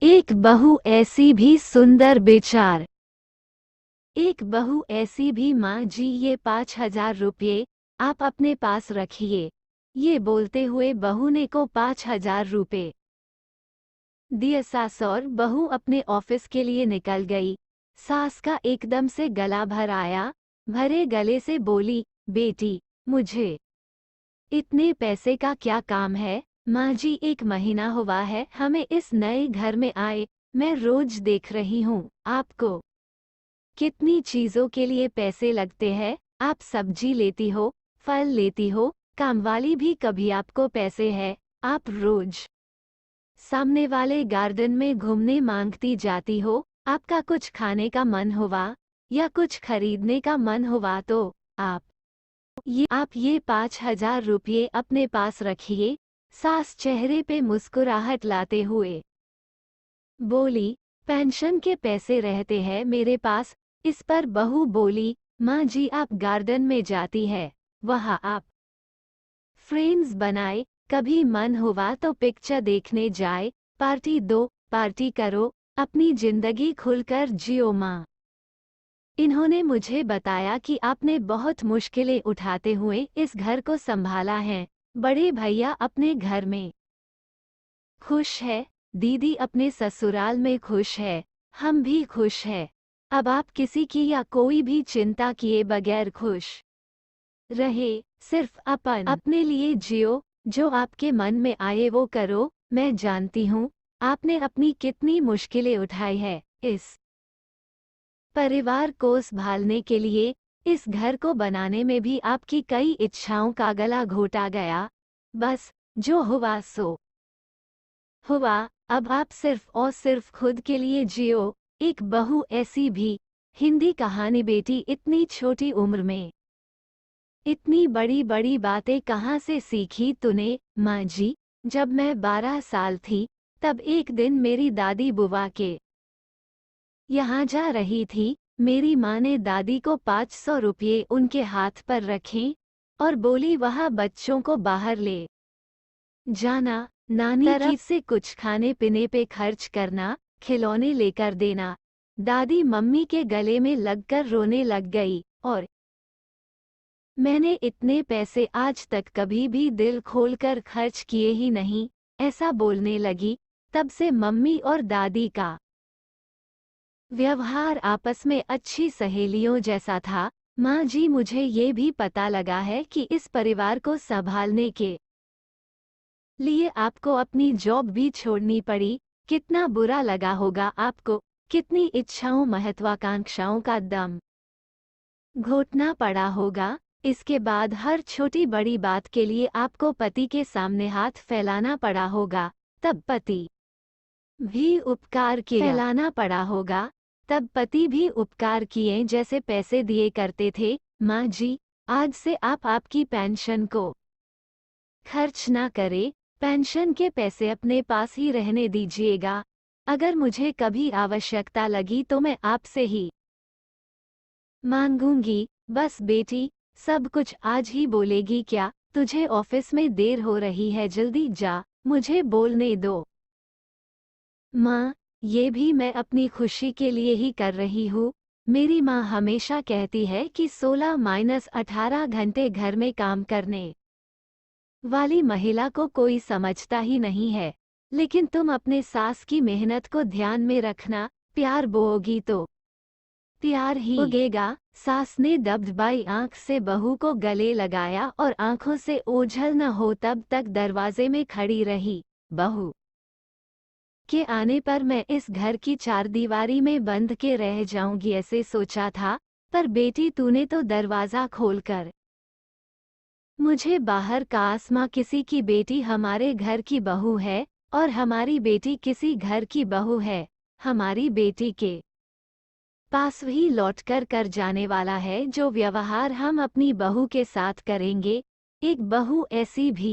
एक बहू ऐसी भी सुंदर विचार। एक बहू ऐसी भी माँ जी, ये 5,000 रुपये आप अपने पास रखिए। ये बोलते हुए बहू ने को 5,000 रुपये दिए। सास और बहू अपने ऑफिस के लिए निकल गई। सास का एकदम से गला भर आया। भरे गले से बोली, बेटी, मुझे इतने पैसे का क्या काम है? माँ जी, 1 महीना हुआ है हमें इस नए घर में आए। मैं रोज देख रही हूँ आपको कितनी चीजों के लिए पैसे लगते हैं। आप सब्जी लेती हो, फल लेती हो, कामवाली भी कभी आपको पैसे है। आप रोज सामने वाले गार्डन में घूमने मांगती जाती हो। आपका कुछ खाने का मन हुआ या कुछ खरीदने का मन हुआ तो आप ये 5,000 रुपये अपने पास रखिए। सास चेहरे पे मुस्कुराहट लाते हुए बोली, पेंशन के पैसे रहते हैं मेरे पास। इस पर बहू बोली, माँ जी, आप गार्डन में जाती है, वहाँ आप फ्रेंड्स बनाए, कभी मन हुआ तो पिक्चर देखने जाए, पार्टी दो, पार्टी करो, अपनी जिंदगी खुलकर जियो माँ। इन्होंने मुझे बताया कि आपने बहुत मुश्किलें उठाते हुए इस घर को संभाला है। बड़े भैया अपने घर में खुश है, दीदी अपने ससुराल में खुश है, हम भी खुश है। अब आप किसी की या कोई भी चिंता किए बगैर खुश रहे, सिर्फ अपने लिए जियो। जो आपके मन में आए वो करो। मैं जानती हूँ आपने अपनी कितनी मुश्किलें उठाई है इस परिवार को संभालने के लिए। इस घर को बनाने में भी आपकी कई इच्छाओं का गला घोटा गया। बस जो हुआ सो हुआ। अब आप सिर्फ और सिर्फ खुद के लिए जियो। एक बहू ऐसी भी। हिंदी कहानी। बेटी, इतनी छोटी उम्र में इतनी बड़ी बड़ी बातें कहाँ से सीखी तूने? माँ जी, जब मैं 12 साल थी तब एक दिन मेरी दादी बुआ के यहाँ जा रही थी। मेरी माँ ने दादी को 500 रुपये उनके हाथ पर रखे और बोली, वहाँ बच्चों को बाहर ले जाना, नानी तरफ से कुछ खाने पीने पे खर्च करना, खिलौने लेकर देना। दादी मम्मी के गले में लगकर रोने लग गई और मैंने इतने पैसे आज तक कभी भी दिल खोलकर खर्च किए ही नहीं, ऐसा बोलने लगी। तब से मम्मी और दादी का व्यवहार आपस में अच्छी सहेलियों जैसा था। माँ जी, मुझे ये भी पता लगा है कि इस परिवार को संभालने के लिए आपको अपनी जॉब भी छोड़नी पड़ी। कितना बुरा लगा होगा आपको, कितनी इच्छाओं महत्वाकांक्षाओं का दम घोटना पड़ा होगा। इसके बाद हर छोटी बड़ी बात के लिए आपको पति के सामने हाथ फैलाना पड़ा होगा। तब पति भी उपकार किया फैलाना पड़ा होगा। तब पति भी उपकार किए जैसे पैसे दिए करते थे। माँ जी, आज से आप आपकी पेंशन को खर्च ना करें। पेंशन के पैसे अपने पास ही रहने दीजिएगा। अगर मुझे कभी आवश्यकता लगी तो मैं आपसे ही मांगूंगी। बस बेटी, सब कुछ आज ही बोलेगी क्या? तुझे ऑफिस में देर हो रही है, जल्दी जा, मुझे बोलने दो। माँ, ये भी मैं अपनी खुशी के लिए ही कर रही हूँ। मेरी माँ हमेशा कहती है कि 16-18 घंटे घर में काम करने वाली महिला को कोई समझता ही नहीं है। लेकिन तुम अपने सास की मेहनत को ध्यान में रखना। प्यार बोओगी तो प्यार ही उगेगा। सास ने दबदबाई आंख से बहू को गले लगाया और आंखों से ओझल न हो तब तक दरवाजे में खड़ी रही। बहू के आने पर मैं इस घर की चारदीवारी में बंद के रह जाऊंगी ऐसे सोचा था, पर बेटी तूने तो दरवाजा खोलकर मुझे बाहर का आसमां। किसी की बेटी हमारे घर की बहू है और हमारी बेटी किसी घर की बहू है। हमारी बेटी के पास ही लौटकर कर जाने वाला है जो व्यवहार हम अपनी बहू के साथ करेंगे। एक बहू ऐसी भी